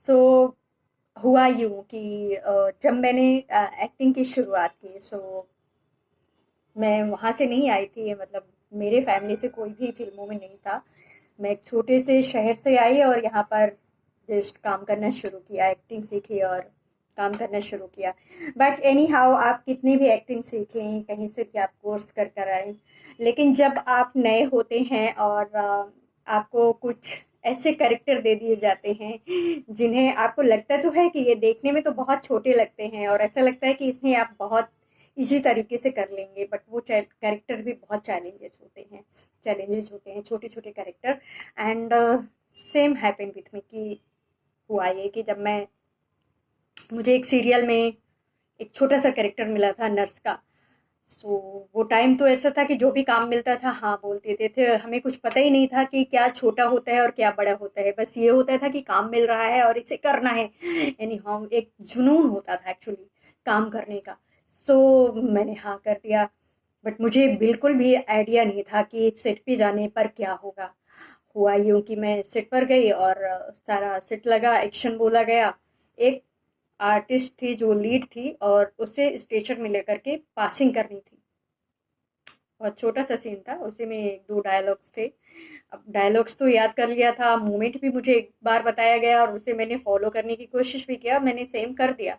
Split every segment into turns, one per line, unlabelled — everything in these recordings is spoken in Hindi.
सो हुआ यूँ कि जब मैंने एक्टिंग की शुरुआत की, सो मैं वहाँ से नहीं आई थी, मतलब मेरे फैमिली से कोई भी फ़िल्मों में नहीं था। मैं एक छोटे से शहर से आई और यहाँ पर जस्ट काम करना शुरू किया, एक्टिंग सीखी और काम करना शुरू किया। बट एनी हाउ, आप कितनी भी एक्टिंग सीख लें, कहीं से भी आप कोर्स कर कर आएँ, लेकिन जब आप नए होते हैं और आपको कुछ ऐसे कैरेक्टर दे दिए जाते हैं जिन्हें आपको लगता तो है कि ये देखने में तो बहुत छोटे लगते हैं और ऐसा लगता है कि इसमें आप बहुत इसी तरीके से कर लेंगे, बट वो कैरेक्टर भी बहुत चैलेंजेस होते हैं, छोटे छोटे character. And same happen with me कि हुआ ये कि जब मैं मुझे एक सीरियल में एक छोटा सा कैरेक्टर मिला था नर्स का। सो वो टाइम तो ऐसा था कि जो भी काम मिलता था हाँ बोल देते थे, हमें कुछ पता ही नहीं था कि क्या छोटा होता है और क्या बड़ा होता है, बस ये होता था कि काम मिल रहा है और इसे करना है। एनी हाउ, एक जुनून होता था एक्चुअली काम करने का। सो मैंने हाँ कर दिया, बट मुझे बिल्कुल भी आइडिया नहीं था कि सेट पे जाने पर क्या होगा। हुआ यूँ कि मैं सेट पर गई और सारा सेट लगा, एक्शन बोला गया। एक आर्टिस्ट थी जो लीड थी और उसे स्टेशन में लेकर के पासिंग करनी थी। बहुत छोटा सा सीन था, उसी में एक दो डायलॉग्स थे। अब डायलॉग्स तो याद कर लिया था, मूवमेंट भी मुझे एक बार बताया गया और उसे मैंने फॉलो करने की कोशिश भी किया, मैंने सेम कर दिया।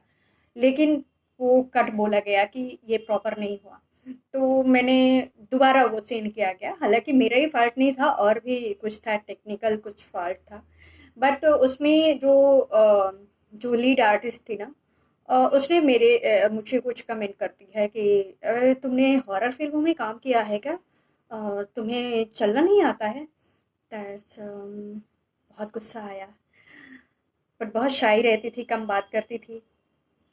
लेकिन वो कट बोला गया कि ये प्रॉपर नहीं हुआ। तो मैंने दोबारा वो सीन किया गया, हालांकि मेरा ही फॉल्ट नहीं था, और भी कुछ था, टेक्निकल कुछ फॉल्ट था। बट उसमें जो लीड आर्टिस्ट थी ना, उसने मुझे कुछ कमेंट करती है कि तुमने हॉरर फिल्मों में काम किया है क्या, तुम्हें चलना नहीं आता है। दैट्स बहुत गुस्सा आया, बट बहुत शाई रहती थी, कम बात करती थी।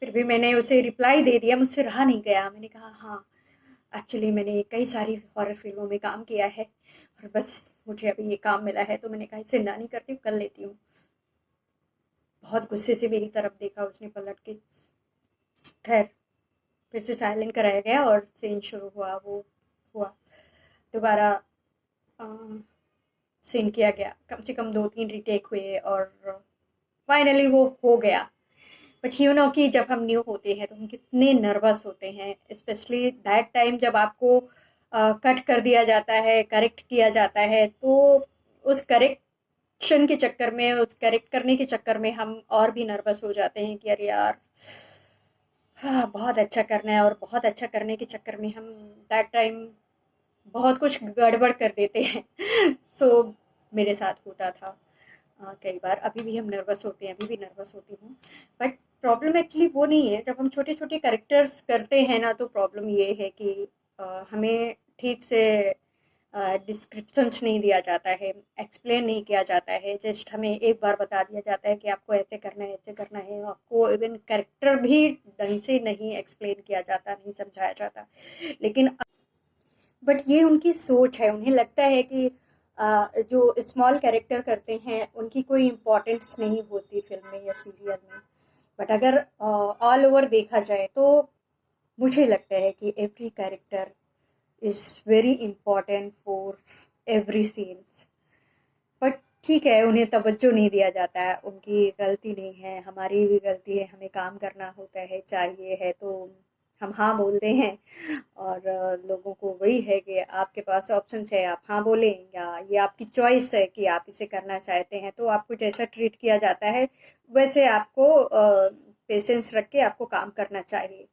फिर भी मैंने उसे रिप्लाई दे दिया, मुझसे रहा नहीं गया, मैंने कहा हाँ, एक्चुअली मैंने कई सारी हॉरर फिल्मों में काम किया है और बस मुझे अभी ये काम मिला है, तो मैंने कहा इससे ना नहीं करती हूँ, कर लेती हूँ। बहुत गुस्से से मेरी तरफ देखा उसने पलट के। खैर, फिर से साइलेंट कराया गया और सीन शुरू हुआ, वो हुआ दोबारा। सीन किया गया, कम से कम दो तीन रिटेक हुए और फाइनली वो हो गया। बट यू नो कि जब हम न्यू होते हैं तो हम कितने नर्वस होते हैं, स्पेशली दैट टाइम जब आपको कट कर दिया जाता है, करेक्ट किया जाता है, तो उस करेक्शन के चक्कर में, उस करेक्ट करने के चक्कर में हम और भी नर्वस हो जाते हैं कि अरे यार, हाँ बहुत अच्छा करना है, और बहुत अच्छा करने के चक्कर में हम दैट टाइम बहुत कुछ गड़बड़ कर देते हैं। सो मेरे साथ होता था कई बार, अभी भी हम नर्वस होते हैं, अभी भी नर्वस होती हूँ। बट प्रॉब्लम एक्चुअली वो नहीं है, जब हम छोटे छोटे कैरेक्टर्स करते हैं ना, तो प्रॉब्लम ये है कि हमें ठीक से डिस्क्रिप्शंस नहीं दिया जाता है, एक्सप्लेन नहीं किया जाता है, जस्ट हमें एक बार बता दिया जाता है कि आपको ऐसे करना है, ऐसे करना है। आपको इवन कैरेक्टर भी ढंग से नहीं एक्सप्लेन किया जाता, नहीं समझाया जाता। लेकिन बट ये उनकी सोच है, उन्हें लगता है कि जो स्मॉल कैरेक्टर करते हैं उनकी कोई इम्पोर्टेंस नहीं होती फिल्म में या सीरियल में। बट अगर ऑल ओवर देखा जाए तो मुझे लगता है कि every character is very important for every scenes. But ठीक है, उन्हें तवज्जो नहीं दिया जाता है, उनकी गलती नहीं है, हमारी भी गलती है, हमें काम करना होता है, चाहिए है तो हम हाँ बोलते हैं। और लोगों को वही है कि आपके पास ऑप्शन है, आप हाँ बोलें, या ये आपकी चॉइस है कि आप इसे करना चाहते हैं, तो आपको जैसा ट्रीट किया जाता है वैसे आपको पेशेंस रख के आपको काम करना चाहिए।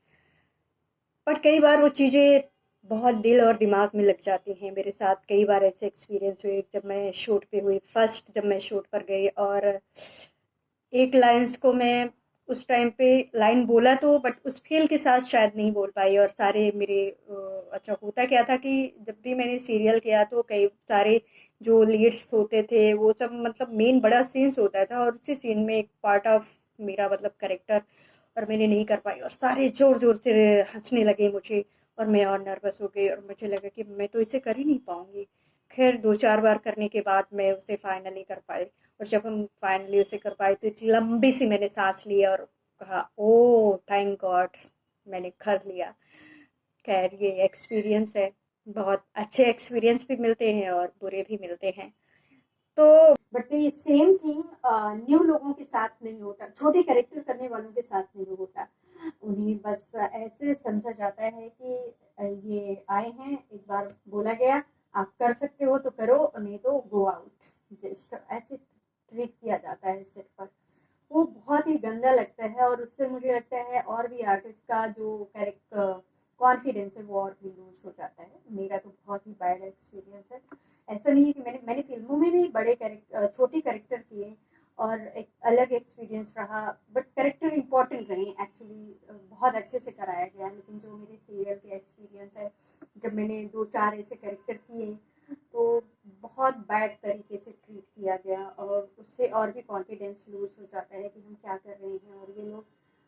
बट कई बार वो चीज़ें बहुत दिल और दिमाग में लग जाती हैं। मेरे साथ कई बार ऐसे एक्सपीरियंस हुए, जब मैं शूट पे हुई, फर्स्ट जब मैं शूट पर गई और एक लाइन्स को मैं उस टाइम पे लाइन बोला तो, बट उस फील के साथ शायद नहीं बोल पाई, और सारे मेरे अच्छा होता क्या था कि जब भी मैंने सीरियल किया तो कई सारे जो लीड्स होते थे वो सब, मतलब मेन बड़ा सीन्स होता था और उसी सीन में एक पार्ट ऑफ मेरा मतलब करेक्टर, और मैंने नहीं कर पाई और सारे ज़ोर ज़ोर से हंसने लगे मुझे, और मैं और नर्वस हो गई और मुझे लगा कि मैं तो इसे कर ही नहीं पाऊंगी। खैर दो चार बार करने के बाद मैं उसे फाइनली कर पाई, और जब हम फाइनली उसे कर पाए तो एक लंबी सी मैंने सांस ली और कहा ओ थैंक गॉड, मैंने कर लिया। खैर ये एक्सपीरियंस है, बहुत अच्छे एक्सपीरियंस भी मिलते हैं और बुरे भी मिलते हैं। तो बट ये सेम थिंग न्यू लोगों के साथ नहीं होता, छोटे कैरेक्टर करने वालों के साथ नहीं होता। उन्हें बस ऐसे समझा जाता है कि ये आए हैं, एक बार बोला गया आप कर सकते हो तो करो, नहीं तो गो आउट, जस्ट ऐसे ट्रीट किया जाता है सेट पर। वो बहुत ही गंदा लगता है, और उससे मुझे लगता है और भी आर्टिस्ट का जो कैरेक्टर कॉन्फिडेंस है वो और भी लूज हो जाता है। मेरा तो बहुत ही बैड एक्सपीरियंस है। ऐसा नहीं है कि मैंने मैंने फिल्मों में भी बड़े कैरेक्टर छोटे कैरेक्टर किए और एक अलग एक्सपीरियंस रहा, बट कैरेक्टर इंपॉर्टेंट रहे एक्चुअली, बहुत अच्छे से कराया गया। लेकिन जो मेरे सीरियल के एक्सपीरियंस है, जब मैंने 2-4 ऐसे कैरेक्टर किए तो बहुत बैड तरीके से ट्रीट किया गया, और उससे और भी कॉन्फिडेंस लूज हो जाता है कि हम क्या कर रहे हैं, और ये लोग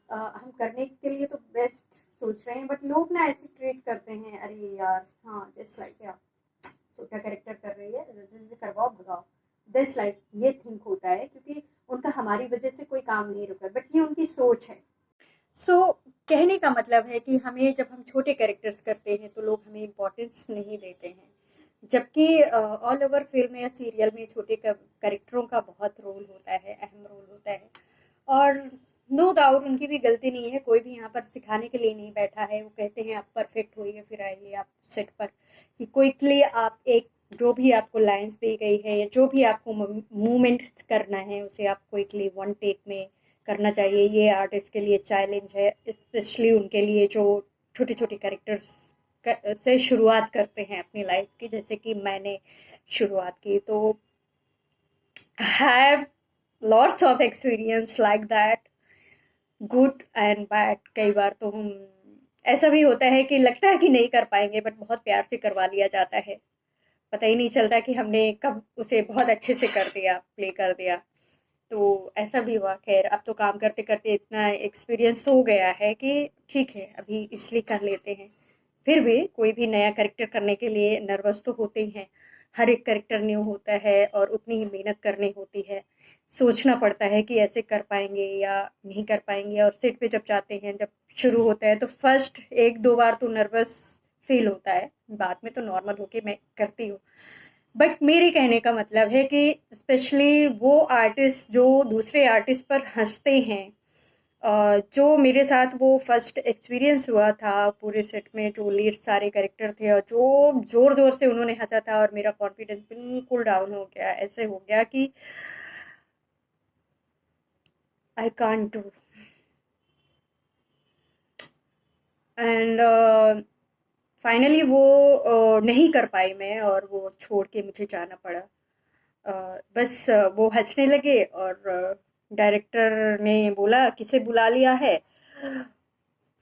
हम करने के लिए तो बेस्ट सोच रहे हैं, बट लोग ना ऐसे ट्रीट करते हैं, अरे यार हाँ जस्ट लाइक क्या छोटा कैरेक्टर कर रही है, जल्दी करवाओ भगाओ, जस्ट लाइक ये थिंक होता है, क्योंकि उनका हमारी वजह से कोई काम नहीं रुका, बट ये उनकी सोच है। सो कहने का मतलब है कि हमें जब हम छोटे कैरेक्टर्स करते हैं तो लोग हमें इम्पोर्टेंस नहीं देते हैं, जबकि ऑल ओवर फिल्म या सीरियल में छोटे कैरेक्टरों का बहुत रोल होता है, अहम रोल होता है। और नो डाउट उनकी भी गलती नहीं है, कोई भी यहाँ पर सिखाने के लिए नहीं बैठा है। वो कहते हैं आप परफेक्ट होइए फिर आइए आप सेट पर, कि क्विकली आप एक जो भी आपको लाइंस दी गई है या जो भी आपको मूवमेंट करना है उसे आप क्विकली वन टेक में करना चाहिए। ये आर्टिस्ट के लिए चैलेंज है, स्पेशली उनके लिए जो छोटे छोटे कैरेक्टर्स से शुरुआत करते हैं अपनी लाइफ की, जैसे कि मैंने शुरुआत की। तो have lots of experience like that, good and bad. कई बार तो हम ऐसा भी होता है कि लगता है कि नहीं कर पाएंगे, बट बहुत प्यार से करवा लिया जाता है, पता ही नहीं चलता कि हमने कब उसे बहुत अच्छे से कर दिया, प्ले कर दिया। तो ऐसा भी हुआ। खैर अब तो काम करते करते इतना एक्सपीरियंस हो गया है कि ठीक है अभी इसलिए कर लेते हैं। फिर भी कोई भी नया कैरेक्टर करने के लिए नर्वस तो होते ही हैं। हर एक कैरेक्टर न्यू होता है और उतनी ही मेहनत करनी होती है। सोचना पड़ता है कि ऐसे कर पाएंगे या नहीं कर पाएंगे, और सेट पे जब जाते हैं, जब शुरू होता है तो फर्स्ट 1-2 बार तो नर्वस फील होता है, बाद में तो नॉर्मल होके मैं करती हूँ। बट मेरे कहने का मतलब है कि स्पेशली वो आर्टिस्ट जो दूसरे आर्टिस्ट पर हंसते हैं, जो मेरे साथ वो फर्स्ट एक्सपीरियंस हुआ था पूरे सेट में, जो लीड सारे कैरेक्टर थे और जो जोर जोर से उन्होंने हंसा था और मेरा कॉन्फिडेंस बिल्कुल डाउन हो गया, ऐसे हो गया कि I can't do. And finally वो नहीं कर पाई मैं, और वो छोड़ के मुझे जाना पड़ा। बस वो हंसने लगे, और डायरेक्टर ने बोला किसे बुला लिया है।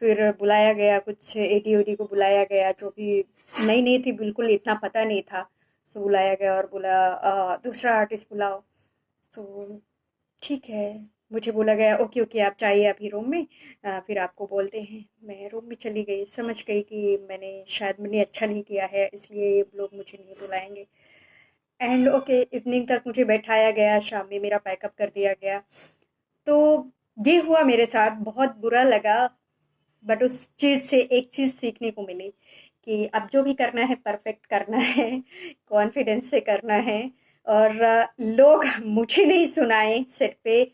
फिर बुलाया गया, कुछ एडी ओडी को बुलाया गया, जो भी नई नई थी बिल्कुल, इतना पता नहीं था। सो बुलाया गया और बोला दूसरा आर्टिस्ट बुलाओ। सो ठीक है, मुझे बोला गया ओके ओके आप जाइए अभी रूम में, फिर आपको बोलते हैं। मैं रूम में चली गई, समझ गई कि मैंने अच्छा नहीं किया है, इसलिए ये लोग मुझे नहीं बुलाएंगे। एंड ओके इवनिंग तक मुझे बैठाया गया, शाम में मेरा पैकअप कर दिया गया। तो ये हुआ मेरे साथ, बहुत बुरा लगा। बट उस चीज़ से एक चीज़ सीखने को मिली कि अब जो भी करना है परफेक्ट करना है, कॉन्फिडेंस से करना है। और लोग मुझे नहीं सुनाएं सिर पे,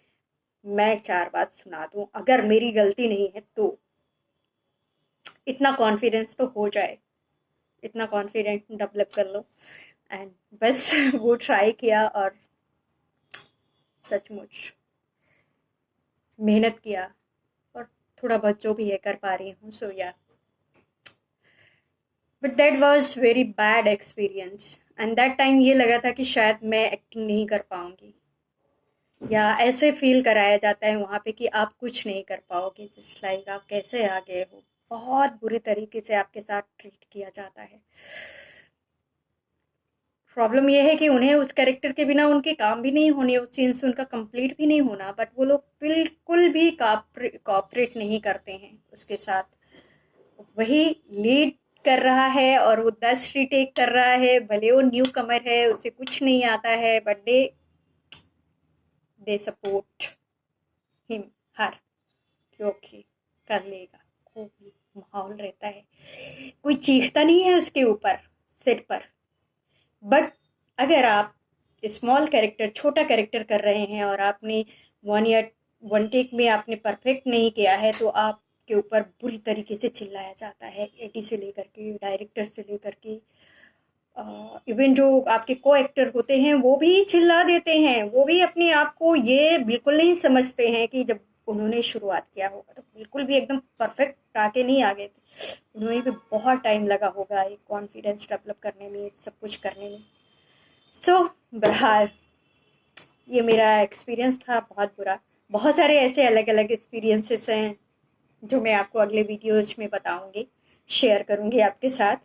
मैं 4 बात सुना दूं अगर मेरी गलती नहीं है तो। इतना कॉन्फिडेंस तो हो जाए, इतना कॉन्फिडेंस डेवलप कर लो। एंड बस वो ट्राई किया, और सचमुच मेहनत किया, और थोड़ा बहुत जो भी है कर पा रही हूँ। सो या, but that was very bad experience. And that time ये लगा था कि शायद मैं एक्टिंग नहीं कर पाऊंगी, या ऐसे फील कराया जाता है वहाँ पे कि आप कुछ नहीं कर पाओगे, जस्ट लाइक आप कैसे आ गए हो। बहुत बुरी तरीके से आपके साथ ट्रीट किया जाता है। प्रॉब्लम ये है कि उन्हें उस कैरेक्टर के बिना उनके काम भी नहीं होने, उस सीन से उनका कंप्लीट भी नहीं होना, बट वो लोग बिल्कुल भी कॉपरेट नहीं करते हैं उसके साथ। वही लीड कर रहा है और वो 10 रीटेक कर रहा है, भले वो न्यू कमर है, उसे कुछ नहीं आता है, बट दे सपोर्ट हिम, हर, क्योंकि कर लेगा। कोई माहौल रहता है, कोई चीखता नहीं है उसके ऊपर सेट पर। बट अगर आप स्मॉल कैरेक्टर, छोटा कैरेक्टर कर रहे हैं और आपने वन टेक में आपने परफेक्ट नहीं किया है, तो आपके ऊपर बुरी तरीके से चिल्लाया जाता है, एडी से लेकर के, डायरेक्टर से लेकर के, इवन जो आपके को एक्टर होते हैं वो भी चिल्ला देते हैं। वो भी अपने आप को ये बिल्कुल नहीं समझते हैं कि जब उन्होंने शुरुआत किया होगा तो बिल्कुल भी एकदम परफेक्ट आके नहीं आ गए थे, उन्हें भी बहुत टाइम लगा होगा एक कॉन्फिडेंस डेवलप करने में, सब कुछ करने में। सो बहरहाल ये मेरा एक्सपीरियंस था बहुत बुरा। बहुत सारे ऐसे अलग अलग एक्सपीरियंसेस हैं जो मैं आपको अगले वीडियोज में बताऊंगी, शेयर करूंगी आपके साथ।